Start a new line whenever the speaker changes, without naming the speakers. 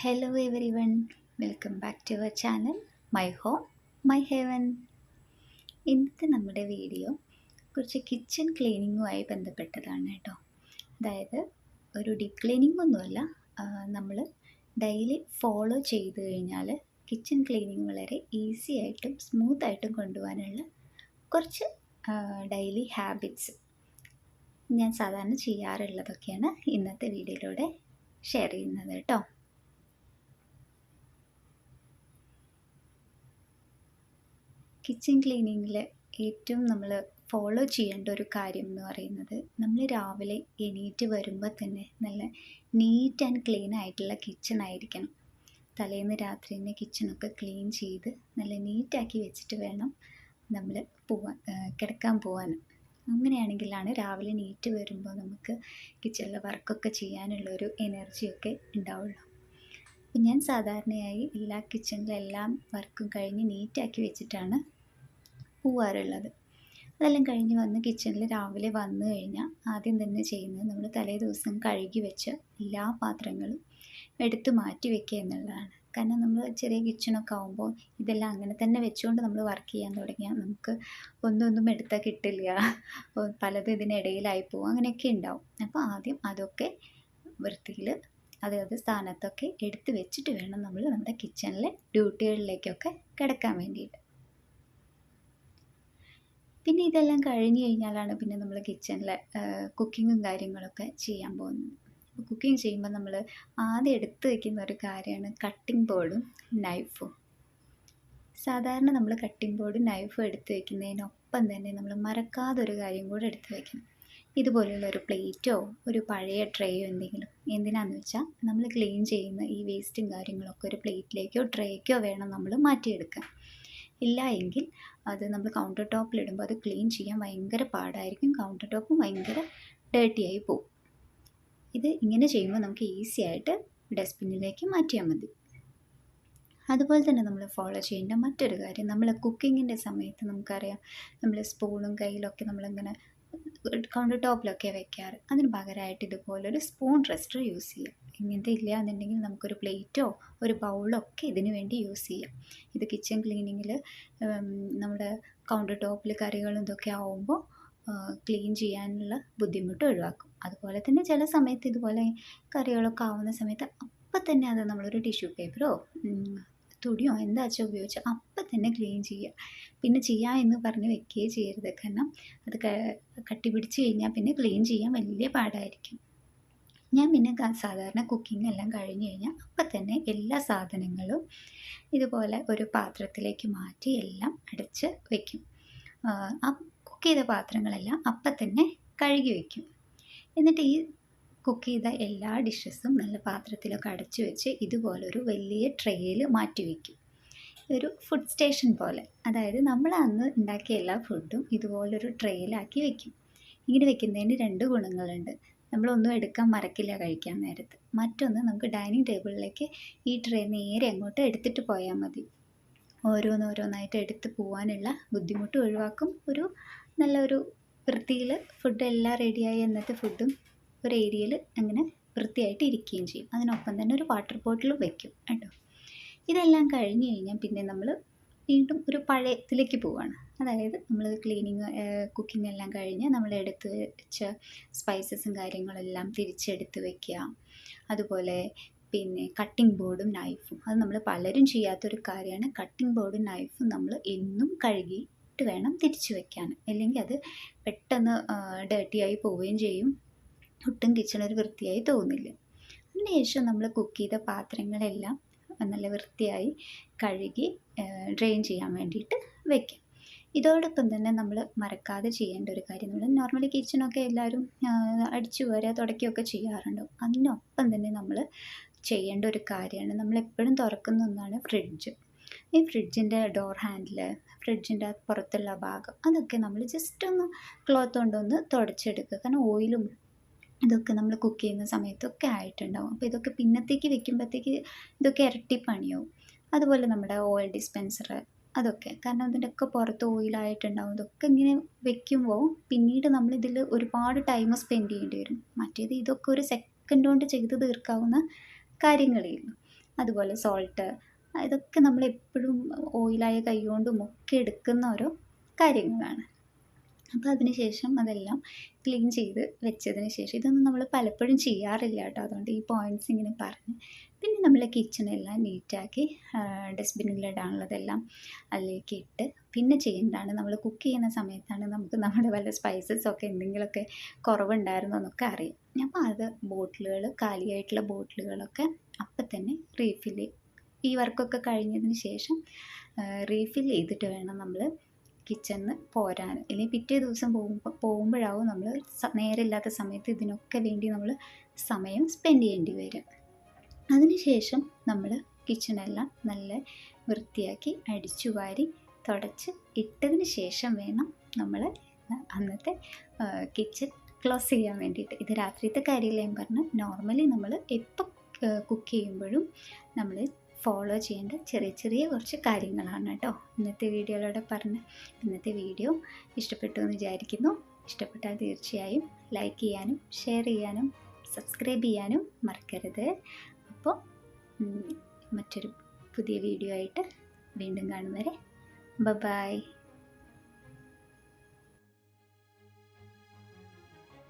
Hello everyone, welcome back to our channel My Home, My Heaven. ഇന്നത്തെ നമ്മുടെ video കുറച്ച് kitchen ക്ലീനിങ്ങുമായി ബന്ധപ്പെട്ടതാണ് കേട്ടോ. അതായത് ഒരു ഡീപ്പ് ക്ലീനിങ് ഒന്നുമല്ല, നമ്മൾ ഡെയിലി ഫോളോ ചെയ്ത് കഴിഞ്ഞാൽ കിച്ചൺ ക്ലീനിങ് വളരെ ഈസി ആയിട്ടും സ്മൂത്തായിട്ടും കൊണ്ടുപോകാനുള്ള കുറച്ച് ഡെയിലി ഹാബിറ്റ്സ് ഞാൻ സാധാരണ ചെയ്യാറുള്ളതൊക്കെയാണ് ഇന്നത്തെ വീഡിയോയിലൂടെ ഷെയർ ചെയ്യുന്നത് കേട്ടോ. കിച്ചൺ ക്ലീനിങ്ങിൽ ഏറ്റവും നമ്മൾ ഫോളോ ചെയ്യേണ്ട ഒരു കാര്യം എന്ന് പറയുന്നത്, നമ്മൾ രാവിലെ എണീറ്റ് വരുമ്പോൾ തന്നെ നല്ല നീറ്റ് ആൻഡ് ക്ലീൻ ആയിട്ടുള്ള കിച്ചൺ ആയിരിക്കണം. തലേന്ന് രാത്രി തന്നെ കിച്ചണൊക്കെ ക്ലീൻ ചെയ്ത് നല്ല നീറ്റാക്കി വെച്ചിട്ട് വേണം നമ്മൾ കിടക്കാൻ പോകാൻ. അങ്ങനെയാണെങ്കിലാണ് രാവിലെ നീറ്റ് വരുമ്പോൾ നമുക്ക് കിച്ചണിലെ വർക്കൊക്കെ ചെയ്യാനുള്ളൊരു എനർജിയൊക്കെ ഉണ്ടാവുള്ളൂ. അപ്പം ഞാൻ സാധാരണയായി എല്ലാ കിച്ചണിലെല്ലാം വർക്കും കഴിഞ്ഞ് നീറ്റാക്കി വെച്ചിട്ടാണ് പോവാറുള്ളത്. അതെല്ലാം കഴിഞ്ഞ് വന്ന് കിച്ചണിൽ രാവിലെ വന്നു കഴിഞ്ഞാൽ ആദ്യം തന്നെ ചെയ്യുന്നത്, നമ്മൾ തലേ ദിവസം കഴുകി വെച്ച എല്ലാ പാത്രങ്ങളും എടുത്ത് മാറ്റി വെക്കുക എന്നുള്ളതാണ്. കാരണം നമ്മൾ ചെറിയ കിച്ചണൊക്കെ ആകുമ്പോൾ ഇതെല്ലാം അങ്ങനെ തന്നെ വെച്ചുകൊണ്ട് നമ്മൾ വർക്ക് ചെയ്യാൻ തുടങ്ങിയാൽ നമുക്ക് ഒന്നും എടുത്താൽ കിട്ടില്ല, പലതും ഇതിനിടയിലായി പോകും, അങ്ങനെയൊക്കെ ഉണ്ടാവും. അപ്പോൾ ആദ്യം അതൊക്കെ വൃത്തിയിൽ അതായത് സ്ഥാനത്തൊക്കെ എടുത്ത് വെച്ചിട്ട് വേണം നമ്മൾ നമ്മുടെ കിച്ചണിലെ ഡ്യൂട്ടികളിലേക്കൊക്കെ കിടക്കാൻ വേണ്ടിയിട്ട്. പിന്നെ ഇതെല്ലാം കഴിഞ്ഞ് കഴിഞ്ഞാലാണ് പിന്നെ നമ്മൾ കിച്ചണിലെ കുക്കിങ്ങും കാര്യങ്ങളൊക്കെ ചെയ്യാൻ പോകുന്നത്. അപ്പോൾ കുക്കിംഗ് ചെയ്യുമ്പോൾ നമ്മൾ ആദ്യം എടുത്ത് വയ്ക്കുന്ന ഒരു കാര്യമാണ് കട്ടിംഗ് ബോർഡും നൈഫും. സാധാരണ നമ്മൾ കട്ടിംഗ് ബോർഡും നൈഫും എടുത്ത് വയ്ക്കുന്നതിനൊപ്പം തന്നെ നമ്മൾ മറക്കാതെ ഒരു കാര്യം കൂടെ എടുത്ത് വയ്ക്കണം. ഇതുപോലെയുള്ള ഒരു പ്ലേറ്റോ ഒരു പഴയ ട്രേയോ എന്തെങ്കിലും. എന്തിനാണെന്ന് വെച്ചാൽ നമ്മൾ ക്ലീൻ ചെയ്യുന്ന ഈ വേസ്റ്റും കാര്യങ്ങളൊക്കെ ഒരു പ്ലേറ്റിലേക്കോ ട്രേക്കോ വേണം നമ്മൾ മാറ്റിയെടുക്കാൻ. ഇല്ല എങ്കിൽ അത് നമ്മൾ കൗണ്ടർ ടോപ്പിലിടുമ്പോൾ അത് ക്ലീൻ ചെയ്യാൻ ഭയങ്കര പാടായിരിക്കും, കൗണ്ടർ ടോപ്പും ഭയങ്കര ഡേർട്ടിയായി പോകും. ഇത് ഇങ്ങനെ ചെയ്യുമ്പോൾ നമുക്ക് ഈസി ആയിട്ട് ഡസ്റ്റ്ബിന്നിലേക്ക് മാറ്റിയാൽ മതി. അതുപോലെ തന്നെ നമ്മൾ ഫോളോ ചെയ്യേണ്ട മറ്റൊരു കാര്യം, നമ്മൾ കുക്കിങ്ങിൻ്റെ സമയത്ത് നമുക്കറിയാം, നമ്മൾ സ്പൂണും കയ്യിലൊക്കെ നമ്മളിങ്ങനെ കൗണ്ടർ ടോപ്പിലൊക്കെ വെക്കാറ്. അതിന് പകരമായിട്ട് ഇതുപോലൊരു സ്പൂൺ റെസ്റ്റർ യൂസ് ചെയ്യാം. ഇങ്ങനത്തെ ഇല്ല എന്നുണ്ടെങ്കിൽ നമുക്കൊരു പ്ലേറ്റോ ഒരു ബൗളോ ഒക്കെ ഇതിന് വേണ്ടി യൂസ് ചെയ്യാം. ഇത് കിച്ചൺ ക്ലീനിങ്ങിൽ നമ്മുടെ കൗണ്ടർ ടോപ്പിൽ കറികളും ഇതൊക്കെ ആവുമ്പോൾ ക്ലീൻ ചെയ്യാനുള്ള ബുദ്ധിമുട്ട് ഒഴിവാക്കും. അതുപോലെ തന്നെ ചില സമയത്ത് ഇതുപോലെ കറികളൊക്കെ ആവുന്ന സമയത്ത് അപ്പം തന്നെ അത് നമ്മളൊരു ടിഷ്യൂ പേപ്പറോ തുണിയോ എന്താച്ചാൽ ഉപയോഗിച്ച് അപ്പം തന്നെ ക്ലീൻ ചെയ്യുക. പിന്നെ ചെയ്യാം എന്ന് പറഞ്ഞ് വെക്കുകയേ ചെയ്യരുത്. കാരണം അത് കട്ടി പിടിച്ച് കഴിഞ്ഞാൽ പിന്നെ ക്ലീൻ ചെയ്യാൻ വലിയ പാടായിരിക്കും. ഞാൻ പിന്നെ സാധാരണ കുക്കിംഗ് എല്ലാം കഴിഞ്ഞ് കഴിഞ്ഞാൽ അപ്പം തന്നെ എല്ലാ സാധനങ്ങളും ഇതുപോലെ ഒരു പാത്രത്തിലേക്ക് മാറ്റി എല്ലാം അടച്ച് വയ്ക്കും. കുക്ക് ചെയ്ത പാത്രങ്ങളെല്ലാം അപ്പം തന്നെ കഴുകി വയ്ക്കും. എന്നിട്ട് ഈ കുക്ക് ചെയ്ത എല്ലാ ഡിഷസും നല്ല പാത്രത്തിലൊക്കെ അടച്ചു വെച്ച് ഇതുപോലൊരു വലിയ ട്രേയിൽ മാറ്റി വയ്ക്കും. ഒരു ഫുഡ് സ്റ്റേഷൻ പോലെ. അതായത് നമ്മൾ അന്ന് ഉണ്ടാക്കിയ എല്ലാ ഫുഡും ഇതുപോലൊരു ട്രേയിലാക്കി വയ്ക്കും. ഇങ്ങനെ വെക്കുന്നതിന് 2 ഗുണങ്ങളുണ്ട്. നമ്മളൊന്നും എടുക്കാൻ മറക്കില്ല കഴിക്കാൻ നേരത്ത്. മറ്റൊന്ന്, നമുക്ക് ഡൈനിങ് ടേബിളിലേക്ക് ഈ ട്രേ നേരെ അങ്ങോട്ട് എടുത്തിട്ട് പോയാൽ മതി. ഓരോന്നായിട്ട് എടുത്ത് പോകാനുള്ള ബുദ്ധിമുട്ട് ഒഴിവാക്കും. നല്ലൊരു വൃത്തിയിൽ ഫുഡെല്ലാം റെഡിയായി എന്നത്തെ ഫുഡും ഒരു ഏരിയയിൽ അങ്ങനെ വൃത്തിയായിട്ട് ഇരിക്കുകയും ചെയ്യും. അതിനൊപ്പം തന്നെ ഒരു വാട്ടർ ബോട്ടിലും വയ്ക്കും കേട്ടോ. ഇതെല്ലാം കഴിഞ്ഞ് കഴിഞ്ഞാൽ പിന്നെ നമ്മൾ വീണ്ടും ഒരു പഴയത്തിലേക്ക് പോവുകയാണ്. അതായത് നമ്മൾ കുക്കിംഗ് എല്ലാം കഴിഞ്ഞ് നമ്മൾ എടുത്ത് വെച്ച സ്പൈസസും കാര്യങ്ങളെല്ലാം തിരിച്ചെടുത്ത് വയ്ക്കുക. അതുപോലെ പിന്നെ കട്ടിംഗ് ബോർഡും നൈഫും, അത് നമ്മൾ പലരും ചെയ്യാത്തൊരു കാര്യമാണ്. കട്ടിംഗ് ബോർഡും നൈഫും നമ്മൾ എന്നും കഴുകിയിട്ട് വേണം തിരിച്ചു വയ്ക്കാൻ. അല്ലെങ്കിൽ അത് പെട്ടെന്ന് ഡേർട്ടിയായി പോവുകയും ചെയ്യും, ഒട്ടും കിച്ചൺ ഒരു വൃത്തിയായി തോന്നില്ല. അതിനുശേഷം നമ്മൾ കുക്ക് ചെയ്ത പാത്രങ്ങളെല്ലാം നല്ല വൃത്തിയായി കഴുകി ഡ്രെയിൻ ചെയ്യാൻ വേണ്ടിയിട്ട് വയ്ക്കാം. ഇതോടൊപ്പം തന്നെ നമ്മൾ മറക്കാതെ ചെയ്യേണ്ട ഒരു കാര്യം, നമ്മൾ നോർമലി കിച്ചണൊക്കെ എല്ലാവരും അടിച്ചു വാരുക തുടയ്ക്കുകയൊക്കെ ചെയ്യാറുണ്ടാവും. അതിനൊപ്പം തന്നെ നമ്മൾ ചെയ്യേണ്ട ഒരു കാര്യമാണ്, നമ്മളെപ്പോഴും തുറക്കുന്ന ഒന്നാണ് ഫ്രിഡ്ജ്. ഈ ഫ്രിഡ്ജിൻ്റെ ഡോർ ഹാൻഡിൽ, ഫ്രിഡ്ജിൻ്റെ പുറത്തുള്ള ഭാഗം, അതൊക്കെ നമ്മൾ ജസ്റ്റ് ഒന്ന് ക്ലോത്ത് കൊണ്ടൊന്ന് തുടച്ചെടുക്കുക. കാരണം ഓയിലും ഇതൊക്കെ നമ്മൾ കുക്ക് ചെയ്യുന്ന സമയത്തൊക്കെ ആയിട്ടുണ്ടാവും. അപ്പോൾ ഇതൊക്കെ പിന്നത്തേക്ക് വെക്കുമ്പോഴത്തേക്ക് ഇതൊക്കെ ഇരട്ടി പണിയാവും. അതുപോലെ നമ്മുടെ ഓയിൽ ഡിസ്പെൻസർ, അതൊക്കെ കാരണം അതിൻ്റെയൊക്കെ പുറത്ത് ഓയിലായിട്ടുണ്ടാവും. ഇതൊക്കെ ഇങ്ങനെ വെക്കുമ്പോൾ പിന്നീട് നമ്മളിതിൽ ഒരുപാട് ടൈം സ്പെൻഡ് ചെയ്യേണ്ടി വരും. മറ്റേത് ഇതൊക്കെ ഒരു സെക്കൻഡ് കൊണ്ട് ചെയ്ത് തീർക്കാവുന്ന കാര്യങ്ങളേ ഉള്ളൂ. അതുപോലെ സോൾട്ട്, ഇതൊക്കെ നമ്മളെപ്പോഴും ഓയിലായ കൈ കൊണ്ടും ഒക്കെ എടുക്കുന്ന ഓരോ കാര്യങ്ങളാണ്. അപ്പോൾ അതിന് ശേഷം അതെല്ലാം ക്ലീൻ ചെയ്ത് വെച്ചതിന് ശേഷം, ഇതൊന്നും നമ്മൾ പലപ്പോഴും ചെയ്യാറില്ല കേട്ടോ, അതുകൊണ്ട് ഈ പോയിൻറ്റ്സ് ഇങ്ങനെ പറഞ്ഞ്. പിന്നെ നമ്മൾ കിച്ചണെല്ലാം നീറ്റാക്കി ഡസ്റ്റ്ബിന്നിലിടാനുള്ളതെല്ലാം അതിലേക്ക് ഇട്ട്, പിന്നെ ചെയ്യേണ്ടതാണ് നമ്മൾ കുക്ക് ചെയ്യുന്ന സമയത്താണ് നമുക്ക് നമ്മുടെ വല്ല സ്പൈസസൊക്കെ എന്തെങ്കിലുമൊക്കെ കുറവുണ്ടായിരുന്നോ എന്നൊക്കെ അറിയാം. അപ്പോൾ അത് ബോട്ടിലുകൾ, കാലിയായിട്ടുള്ള ബോട്ടിലുകളൊക്കെ അപ്പം തന്നെ റീഫിൽ, ഈ വർക്കൊക്കെ കഴിഞ്ഞതിന് ശേഷം റീഫിൽ ചെയ്തിട്ട് വേണം നമ്മൾ കിച്ചണിൽ പോരാൻ. അല്ലെങ്കിൽ പിറ്റേ ദിവസം പോകുമ്പോഴാവും നമ്മൾ നേരമില്ലാത്ത സമയത്ത് ഇതിനൊക്കെ വേണ്ടി നമ്മൾ സമയം സ്പെൻഡ് ചെയ്യേണ്ടി വരും. അതിനുശേഷം നമ്മൾ കിച്ചണെല്ലാം നല്ല വൃത്തിയാക്കി അടിച്ചു വാരി തുടച്ച് ഇട്ടതിന് ശേഷം വേണം നമ്മൾ അന്നത്തെ കിച്ചൺ ക്ലോസ് ചെയ്യാൻ വേണ്ടിയിട്ട്. ഇത് രാത്രിയത്തെ കാര്യമില്ല ഞാൻ പറഞ്ഞു. നോർമലി നമ്മൾ എപ്പോൾ കുക്ക് ചെയ്യുമ്പോഴും നമ്മൾ ഫോളോ ചെയ്യേണ്ട ചെറിയ ചെറിയ കുറച്ച് കാര്യങ്ങളാണ് കേട്ടോ ഇന്നത്തെ വീഡിയോയിലൂടെ പറഞ്ഞ്. ഇന്നത്തെ വീഡിയോ ഇഷ്ടപ്പെട്ടു എന്ന് വിചാരിക്കുന്നു. ഇഷ്ടപ്പെട്ടാൽ തീർച്ചയായും ലൈക്ക് ചെയ്യാനും ഷെയർ ചെയ്യാനും സബ്സ്ക്രൈബ് ചെയ്യാനും മറക്കരുത്. അപ്പോൾ മറ്റൊരു പുതിയ വീഡിയോ ആയിട്ട് വീണ്ടും കാണും വരെ ബൈ.